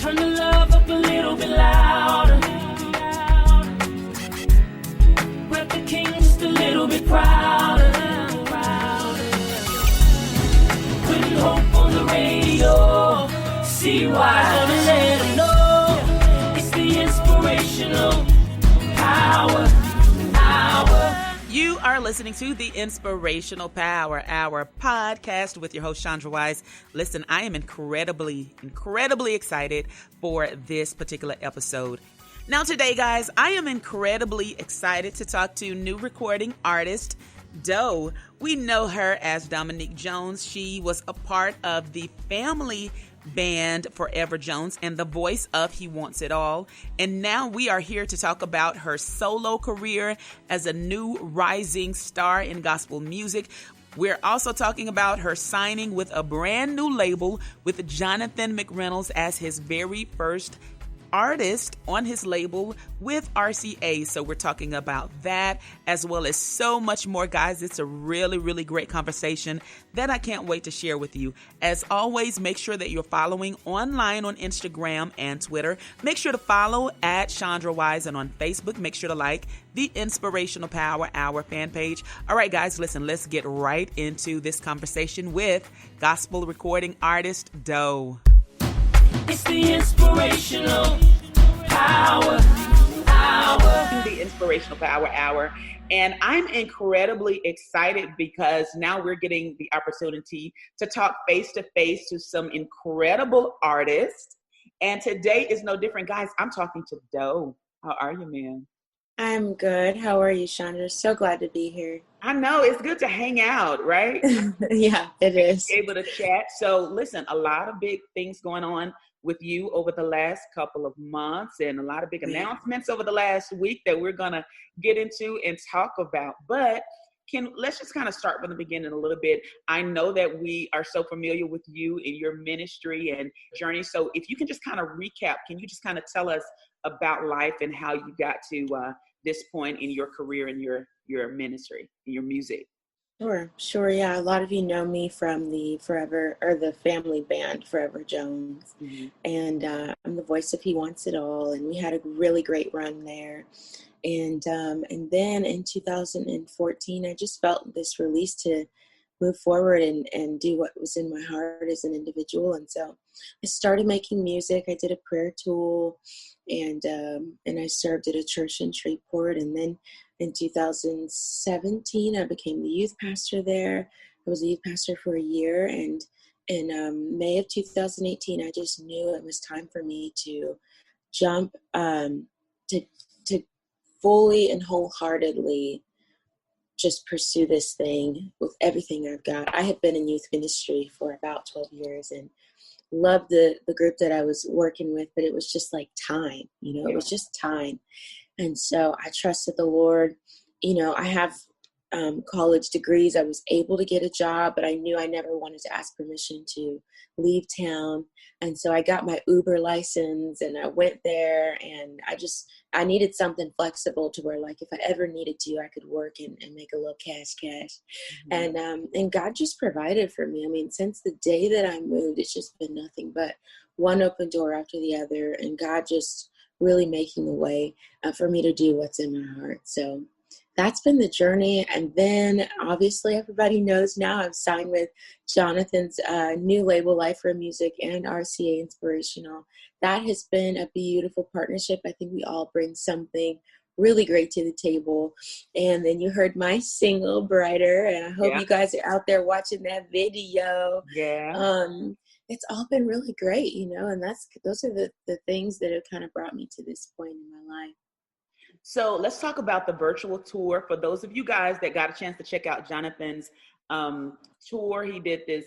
Turn the love up a little bit louder. Let the king just a little bit prouder. Putting hope on the radio. See why? Gonna let them know it's the inspirational power hour. You are listening to the Inspirational Power Hour podcast with your host, Chandra Wise. Listen, I am incredibly excited for this particular episode. Now today, guys, I am incredibly excited to talk to new recording artist, DOE. We know her as Dominique Jones. She was a part of the family band Forever Jones and the voice of He Wants It All. And now we are here to talk about her solo career as a new rising star in gospel music. We're also talking about her signing with a brand new label with Jonathan McReynolds as his very first artist on his label with RCA. So we're talking about that as well as so much more, guys. It's a really great conversation that I can't wait to share with you. As always, make sure that you're following online on Instagram and Twitter. Make sure to follow at Chandra Wise, and on Facebook, make sure to like the Inspirational Power Hour fan page. All right, guys, listen, let's get right into this conversation with gospel recording artist DOE. It's the Inspirational Power Hour. The Inspirational Power Hour. And I'm incredibly excited because now we're getting the opportunity to talk face to face to some incredible artists. And today is no different, guys. I'm talking to DOE. How are you, man? I'm good. How are you, Chandra? So glad to be here. I know, it's good to hang out, right? Yeah, it is. Able to chat. So listen, a lot of big things going on with you over the last couple of months, and a lot of big announcements over the last week that we're gonna get into and talk about. But let's just kind of start from the beginning a little bit. I know that we are so familiar with you and your ministry and journey. So if you can just kind of recap, can you just kind of tell us about life and how you got to this point in your career and your ministry and your music? Sure. Yeah, a lot of you know me from the family band Forever Jones, and I'm the voice of He Wants It All, and we had a really great run there. And then in 2014, I just felt this release to move forward and do what was in my heart as an individual. And so I started making music. I did a prayer tool, and I served at a church in Shreveport. And then in 2017, I became the youth pastor there. I was a youth pastor for a year. And in May of 2018, I just knew it was time for me to jump to fully and wholeheartedly just pursue this thing with everything I've got. I have been in youth ministry for about 12 years and loved the group that I was working with, but it was just like time, it was just time. And so I trusted the Lord. I have college degrees. I was able to get a job, but I knew I never wanted to ask permission to leave town. And so I got my Uber license and I went there, and I needed something flexible to where, like, if I ever needed to, I could work and make a little cash. And God just provided for me. I mean, since the day that I moved, it's just been nothing but one open door after the other, and God just really making the way for me to do what's in my heart. So that's been the journey. And then obviously everybody knows now I've signed with Jonathan's new label, Life for Music, and RCA Inspirational. That has been a beautiful partnership. I think we all bring something really great to the table. And then you heard my single, Brighter, and I hope you guys are out there watching that video. It's all been really great, and those are the things that have kind of brought me to this point in my life. So let's talk about the virtual tour. For those of you guys that got a chance to check out Jonathan's tour, he did this,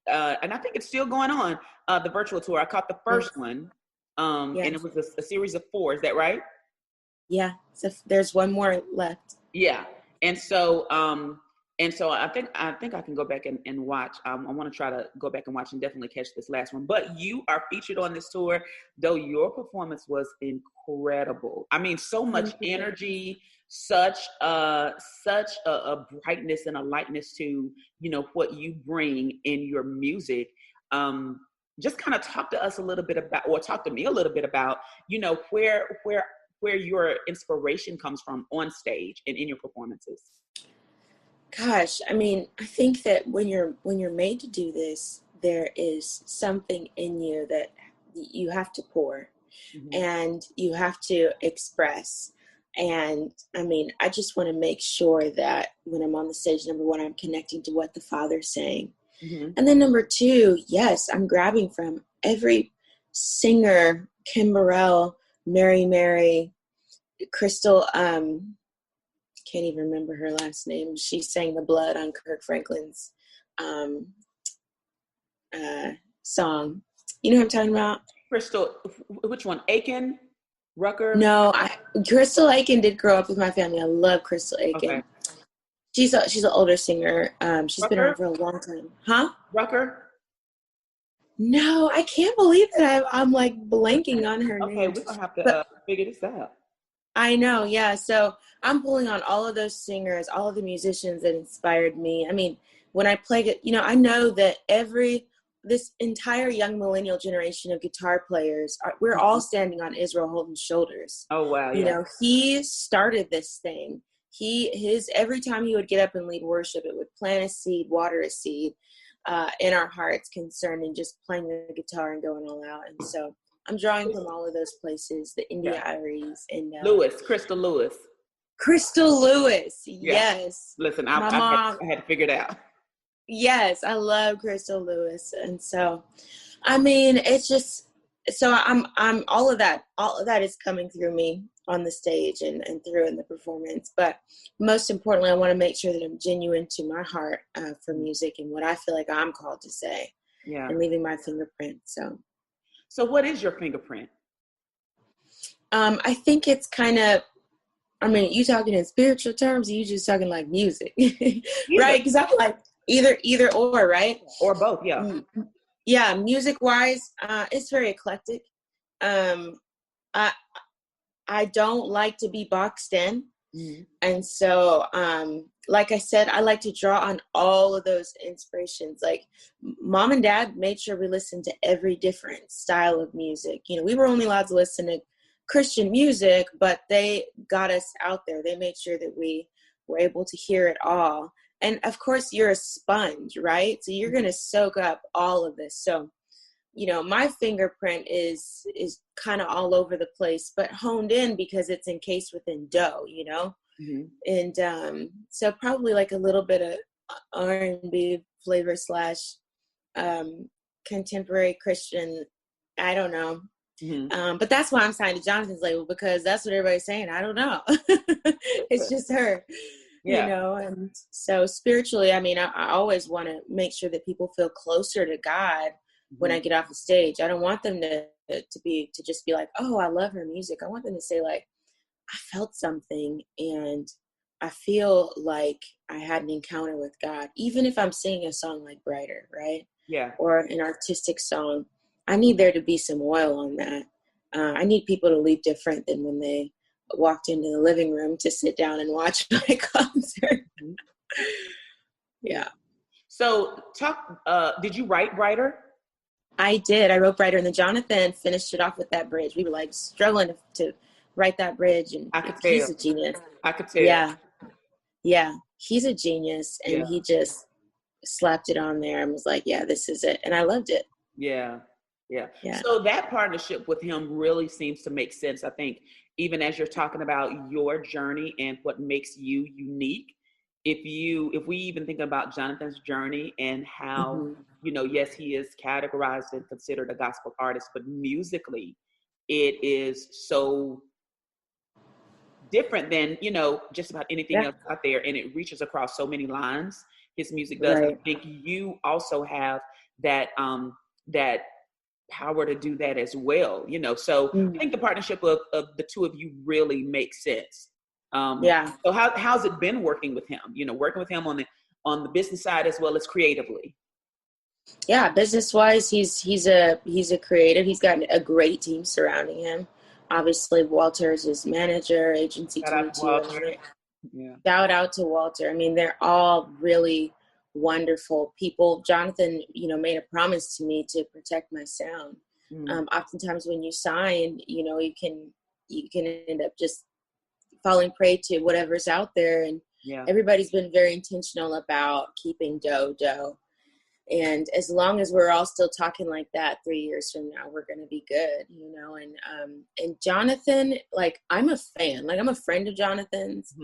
and I think it's still going on, the virtual tour. I caught the first one, and it was a series of 4. Is that right? Yeah, so there's one more left. Yeah, and so I think I can go back and watch. I want to try to go back and watch and definitely catch this last one. But you are featured on this tour, though. Your performance was incredible. I mean, so much energy, such a brightness and a lightness to what you bring in your music. just kind of talk to us a little bit about, or talk to me a little bit about, where your inspiration comes from on stage and in your performances. Gosh, I mean, I think that when you're made to do this, there is something in you that you have to pour, and you have to express. And I mean, I just want to make sure that when I'm on the stage, number one, I'm connecting to what the Father's saying. And then number two, yes, I'm grabbing from every singer, Kim Burrell, Mary, Crystal, can't even remember her last name. She sang The Blood on Kirk Franklin's song. You know what I'm talking about? Crystal, which one? Aiken? Rucker? No, Crystal Aiken did grow up with my family. I love Crystal Aiken. Okay. She's an older singer. She's Rucker? been around for a long time. Huh? Rucker? No, I can't believe that I'm like blanking on her name. Okay, we're going to have to figure this out. I know, yeah. So I'm pulling on all of those singers, all of the musicians that inspired me. I mean, when I play it, I know that this entire young millennial generation of guitar players, we're all standing on Israel Holden's shoulders. Oh, wow, yeah. He started this thing. Every time he would get up and lead worship, it would plant a seed, water a seed in our hearts concerning just playing the guitar and going all out. And so I'm drawing from all of those places, the India Iries and Crystal Lewis. Crystal Lewis, yes. Listen, I had to figure it out. Yes, I love Crystal Lewis, and so, I mean, it's just so I'm all of that is coming through me on the stage and through in the performance. But most importantly, I want to make sure that I'm genuine to my heart for music and what I feel like I'm called to say, and leaving my fingerprint. So what is your fingerprint? I think it's kind of, I mean, you talking in spiritual terms, or you just talking like music, right? Because I'm like either or, right? Or both, yeah. Yeah, music-wise, it's very eclectic. I don't like to be boxed in. And so, like I said, I like to draw on all of those inspirations. Like mom and dad made sure we listened to every different style of music. We were only allowed to listen to Christian music, but they got us out there. They made sure that we were able to hear it all. And of course, you're a sponge, right? So you're going to soak up all of this. So, my fingerprint is kind of all over the place, but honed in because it's encased within dough, And so probably like a little bit of R&B flavor / contemporary Christian. I don't know. But that's why I'm signed to Jonathan's label, because that's what everybody's saying. I don't know. It's just her. And so spiritually, I mean, I always want to make sure that people feel closer to God when I get off the stage. I don't want them to just be like, oh, I love her music. I want them to say like, I felt something and I feel like I had an encounter with God, even if I'm singing a song like Brighter, right? Yeah. Or an artistic song. I need there to be some oil on that. I need people to leave different than when they walked into the living room to sit down and watch my concert. Yeah. So did you write Brighter? I did. I wrote Brighter, and then Jonathan finished it off with that bridge. We were like struggling to write that bridge, and I could tell. He's a genius. I could tell. Yeah. He's a genius, and he just slapped it on there and was like, yeah, this is it. And I loved it. Yeah. So that partnership with him really seems to make sense. I think even as you're talking about your journey and what makes you unique, if we even think about Jonathan's journey and how, yes, he is categorized and considered a gospel artist, but musically it is so different than, just about anything else out there. And it reaches across so many lines. His music does. Right. I think you also have that power to do that as well, so I think the partnership of the two of you really makes sense. So how's it been working with him, working with him on the business side as well as creatively? Yeah, business wise, he's a creative. He's got a great team surrounding him. Obviously Walter's his manager, agency 22. Shout out to Walter. I mean, they're all really wonderful people. Jonathan, made a promise to me to protect my sound. Oftentimes when you sign, you can end up just falling prey to whatever's out there. And everybody's been very intentional about keeping dough. And as long as we're all still talking like that 3 years from now, we're going to be good, and Jonathan, like, I'm a fan, like I'm a friend of Jonathan's,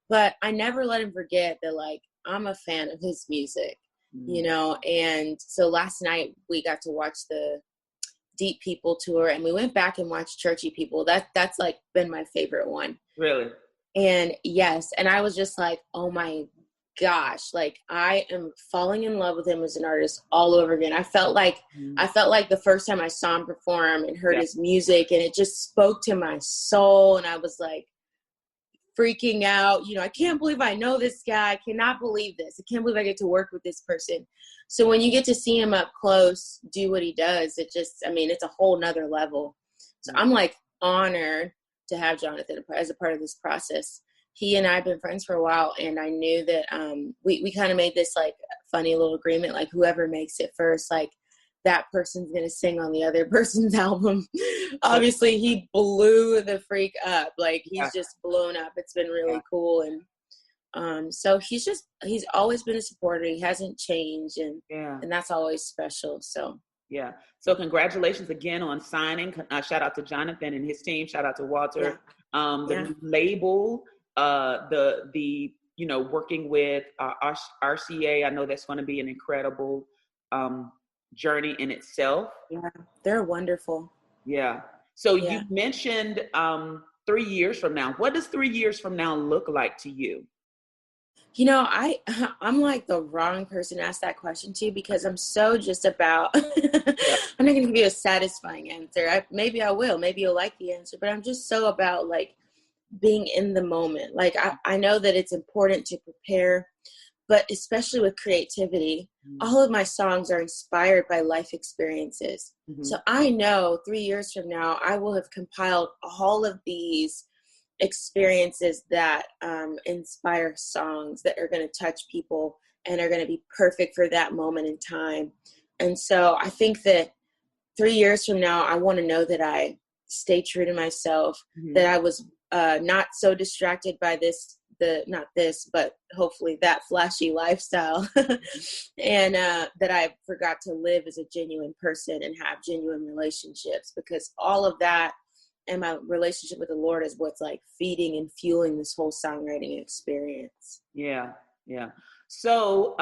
but I never let him forget that, like, I'm a fan of his music, and so last night we got to watch the Deep People tour, and we went back and watched Churchy People. That's like been my favorite one. Really? And yes, and I was just like, oh my gosh, like I am falling in love with him as an artist all over again. I felt like the first time I saw him perform and heard his music, and it just spoke to my soul, and I was like freaking out. I can't believe I know this guy. I cannot believe this. I can't believe I get to work with this person. So when you get to see him up close do what he does, it just, it's a whole nother level. So I'm like honored to have Jonathan as a part of this process. He and I have been friends for a while, and I knew that we kind of made this like funny little agreement, like whoever makes it first, like that person's going to sing on the other person's album. Obviously he blew the freak up. Like he's just blown up. It's been really cool. And so he's always been a supporter. He hasn't changed, and that's always special. So so congratulations again on signing. Shout out to Jonathan and his team. Shout out to Walter. The label, the working with RCA. I know that's going to be an incredible journey in itself. They're wonderful. So you mentioned 3 years from now. What does 3 years from now look like to you? I'm like the wrong person to ask that question to, because I'm so just about I'm not going to give you a satisfying answer. Maybe I will, maybe you'll like the answer, but I'm just so about like being in the moment. Like I know that it's important to prepare, but especially with creativity, all of my songs are inspired by life experiences. So I know 3 years from now, I will have compiled all of these experiences that inspire songs that are going to touch people and are going to be perfect for that moment in time. And so I think that 3 years from now, I want to know that I stay true to myself, that I was not so distracted by but hopefully that flashy lifestyle, and that I forgot to live as a genuine person and have genuine relationships, because all of that and my relationship with the Lord is what's like feeding and fueling this whole songwriting experience. So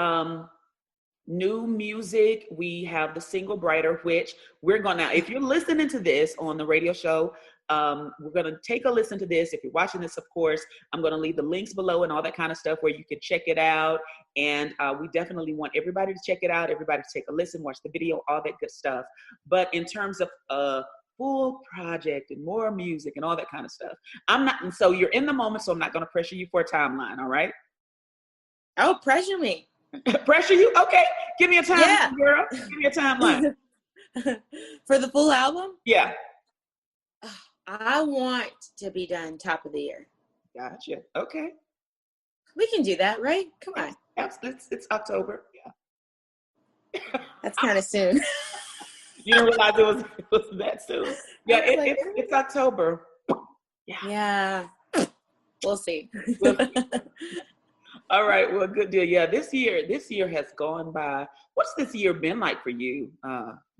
new music, we have the single Brighter, which we're gonna, if you're listening to this on the radio show, we're going to take a listen to this. If you're watching this, of course, I'm going to leave the links below and all that kind of stuff where you can check it out. And we definitely want everybody to check it out, everybody to take a listen, watch the video, all that good stuff. But in terms of a full project and more music and all that kind of stuff, I'm not, and so you're in the moment, so I'm not going to pressure you for a timeline, all right? Oh, pressure me. Pressure you? Okay. Give me a timeline, girl. Give me a timeline. For the full album? Yeah. I want to be done top of the year. Gotcha. Okay. We can do that, right? Come on. It's October. Yeah. That's kind of soon. You didn't realize it was that soon. Yeah, it's October. Yeah. We'll see. All right. Well, good deal. Yeah, this year has gone by. What's this year been like for you?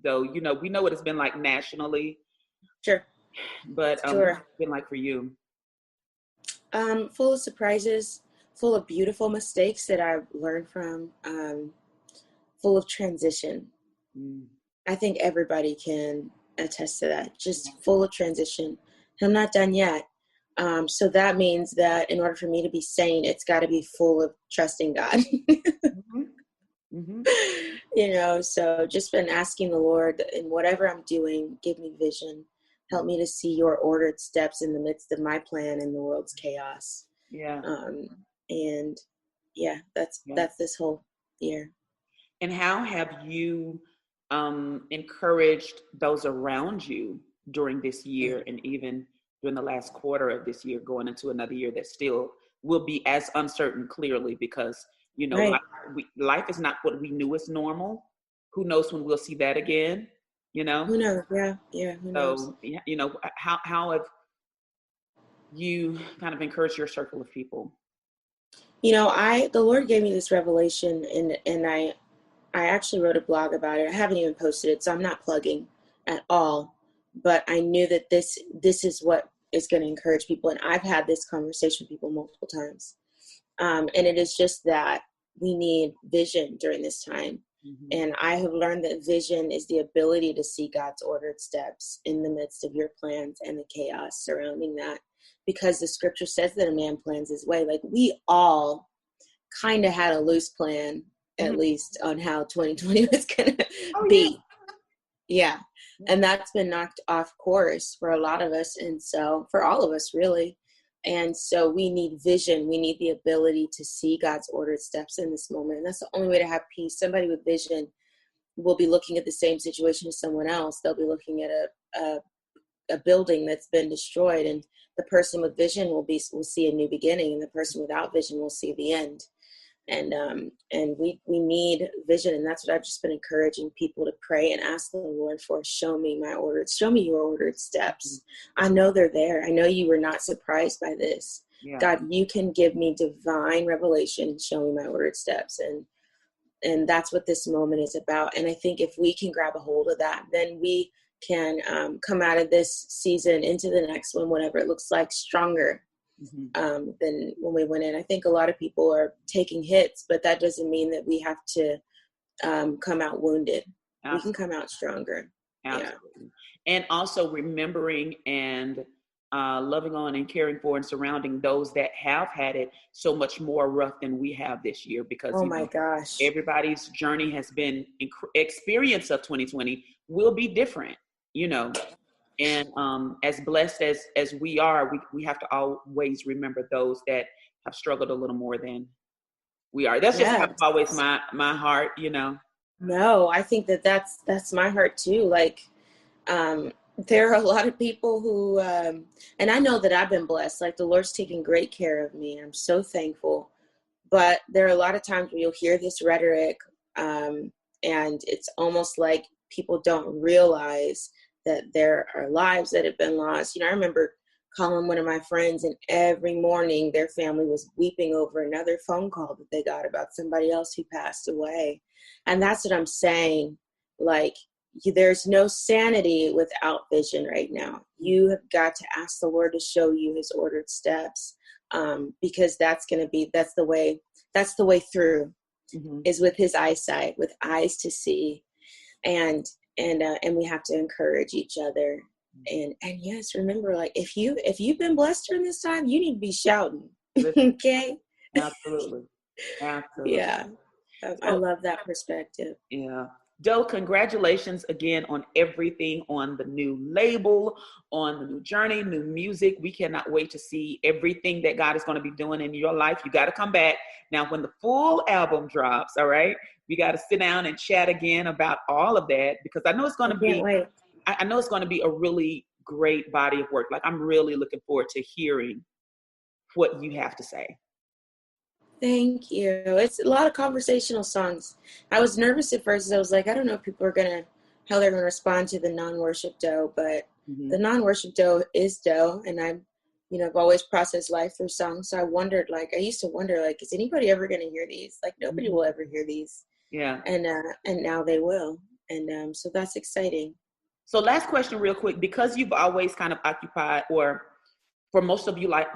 Though, we know what it's been like nationally. Sure. But what's it been like for you? Full of surprises, full of beautiful mistakes that I've learned from, full of transition. I think everybody can attest to that. Just full of transition. And I'm not done yet. So that means that in order for me to be sane, it's got to be full of trusting God. So just been asking the Lord, in whatever I'm doing, give me vision. Help me to see your ordered steps in the midst of my plan and the world's chaos. That's this whole year. And how have you encouraged those around you during this year, and even during the last quarter of this year, going into another year that still will be as uncertain, clearly, because You know, Right. life is not what we knew as normal. Who knows when we'll see that again, you know? Who knows? Yeah. Yeah. Who knows? So, you know, how have you kind of encouraged your circle of people? You know, the Lord gave me this revelation, and I actually wrote a blog about it. I haven't even posted it, so I'm not plugging at all. But I knew that this is what is going to encourage people, and I've had this conversation with people multiple times. And it is just that we need vision during this time. Mm-hmm. And I have learned that vision is the ability to see God's ordered steps in the midst of your plans and the chaos surrounding that. Because the scripture says that a man plans his way. Like, we all kind of had a loose plan, at Mm-hmm. least, on how 2020 was going to Yeah. be. Yeah. And that's been knocked off course for a lot of us. And so, for all of us, really. And so we need vision. We need the ability to see God's ordered steps in this moment. And that's the only way to have peace. Somebody with vision will be looking at the same situation as someone else. They'll be looking at a building that's been destroyed, and the person with vision will see a new beginning, and the person without vision will see the end. And we need vision, and that's what I've just been encouraging people to pray and ask the Lord for. Show me your ordered steps. I know they're there. I know you were not surprised by this. Yeah. God, you can give me divine revelation and show me my ordered steps. And that's what this moment is about. And I think if we can grab a hold of that, then we can come out of this season into the next one, whatever it looks like, stronger than when we went in. I think a lot of people are taking hits, but that doesn't mean that we have to come out wounded. Absolutely. We can come out stronger. Absolutely. Yeah. And also remembering and loving on and caring for and surrounding those that have had it so much more rough than we have this year, because gosh, everybody's journey has been experience of 2020 will be different, you know. And as blessed as we are, we have to always remember those that have struggled a little more than we are. That's just always my heart, you know. No, I think that's my heart too. Like, there are a lot of people who, and I know that I've been blessed. Like, the Lord's taking great care of me, and I'm so thankful. But there are a lot of times where you'll hear this rhetoric, and it's almost like people don't realize that there are lives that have been lost. You know, I remember calling one of my friends, and every morning their family was weeping over another phone call that they got about somebody else who passed away. And that's what I'm saying. Like, there's no sanity without vision right now. You have got to ask the Lord to show you his ordered steps, because that's the way through, is with his eyesight, with eyes to see. And we have to encourage each other. And yes, remember, like, if you've been blessed during this time, you need to be shouting. Okay. Absolutely. Yeah. I love that perspective. Yeah. Doe, congratulations again on everything, on the new label, on the new journey, new music. We cannot wait to see everything that God is going to be doing in your life. You got to come back. Now, when the full album drops, all right, we got to sit down and chat again about all of that, because I know it's going to be, I know it's going to be a really great body of work. Like, I'm really looking forward to hearing what you have to say. Thank you. It's a lot of conversational songs. I was nervous at first. I was like, I don't know if people are how they're gonna respond to the non-worship Doe, but the non-worship Doe is Doe, and I've always processed life through songs. So I used to wonder, like, is anybody ever gonna hear these? Like, nobody will ever hear these. Yeah. And now they will, and so that's exciting. So last question, real quick, because you've always kind of occupied, or for most of your life,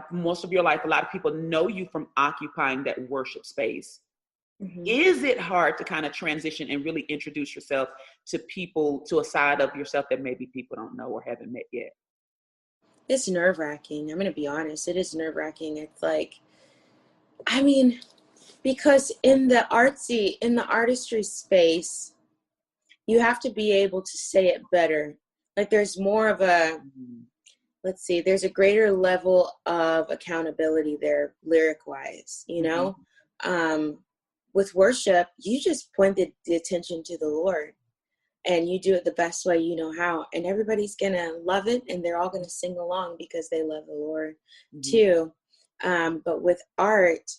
a lot of people know you from occupying that worship space. Is it hard to kind of transition and really introduce yourself to people, to a side of yourself that maybe people don't know or haven't met yet? It's nerve-wracking. I'm going to be honest. It is nerve-wracking. It's like, because in the artistry space, you have to be able to say it better. Like, there's more of a, there's a greater level of accountability there, lyric-wise, you know? With worship, you just point the attention to the Lord, and you do it the best way you know how. And everybody's going to love it, and they're all going to sing along because they love the Lord too. But with art,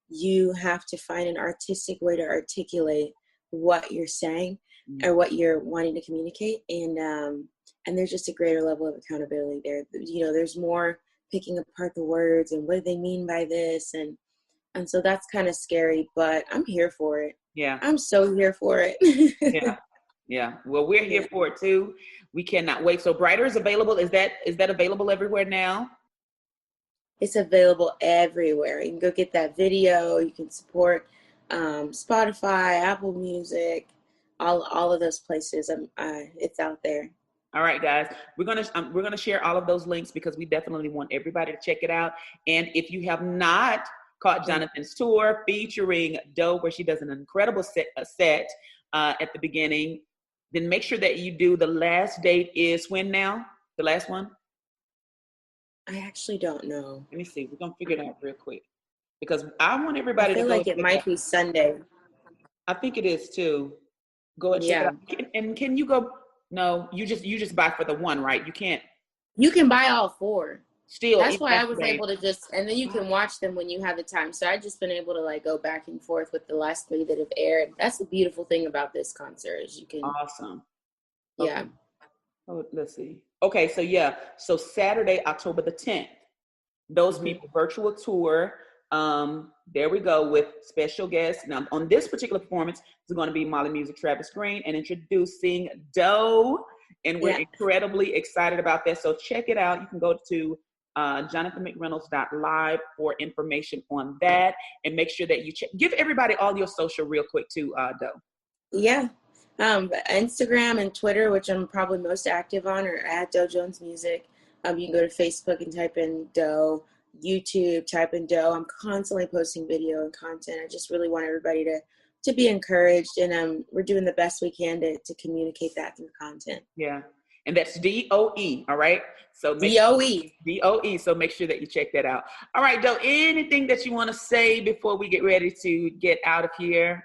you have to find an artistic way to articulate what you're saying or what you're wanting to communicate. And there's just a greater level of accountability there. You know, there's more picking apart the words and what do they mean by this. And so that's kind of scary, but I'm here for it. Yeah. I'm so here for it. Yeah. Yeah. Well, we're here for it too. We cannot wait. So Brighter is available. Is that available everywhere now? It's available everywhere. You can go get that video. You can support Spotify, Apple Music, all of those places. It's out there. All right, guys, we're gonna share all of those links because we definitely want everybody to check it out. And if you have not caught Jonathan's tour featuring DOE, where she does an incredible set at the beginning, then make sure that you do. The last date is when now? The last one? I actually don't know. Let me see. We're gonna figure it out real quick because I want everybody I feel to go. Like it might be Sunday. I think it is too. Go and check it out. And can you go? No, you just buy for the one, right? You can't. You can buy all 4. Still, that's why I was able to and then you can watch them when you have the time. So I've just been able to like go back and forth with the last 3 that have aired. That's the beautiful thing about this concert is you can. Awesome. Yeah. Okay. Oh, let's see. Okay, so Saturday, October the 10th, those people virtual tour. There we go with special guests. Now on this particular performance, it's going to be Molly Music, Travis Green, and introducing DOE, and we're incredibly excited about that. So check it out. You can go to JonathanMcReynolds.live for information on that, and make sure that you give everybody all your social real quick too, DOE. Yeah. Instagram and Twitter, which I'm probably most active on, are at DOE Jones Music. You can go to Facebook and type in DOE. YouTube, type in DOE. I'm constantly posting video and content. I just really want everybody to be encouraged, and we're doing the best we can to communicate that through content. Yeah, and that's DOE. All right, so DOE. So make sure that you check that out. All right, DOE. Anything that you want to say before we get ready to get out of here?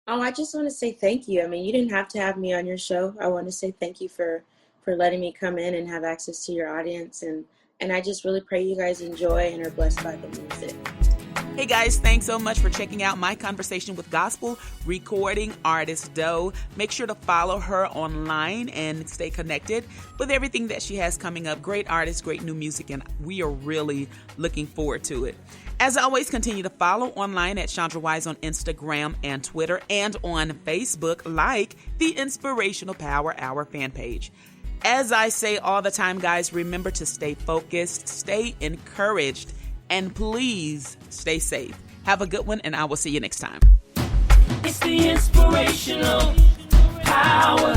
Oh, I just want to say thank you. I mean, you didn't have to have me on your show. I want to say thank you for letting me come in and have access to your audience, and I just really pray you guys enjoy and are blessed by the music. Hey guys, thanks so much for checking out my conversation with gospel recording artist DOE. Make sure to follow her online and stay connected with everything that she has coming up. Great artist, great new music, and we are really looking forward to it. As always, continue to follow online at Chandra Wise on Instagram and Twitter, and on Facebook, like the Inspirational Power Hour fan page. As I say all the time, guys, remember to stay focused, stay encouraged, and please stay safe. Have a good one, and I will see you next time. It's the Inspirational Power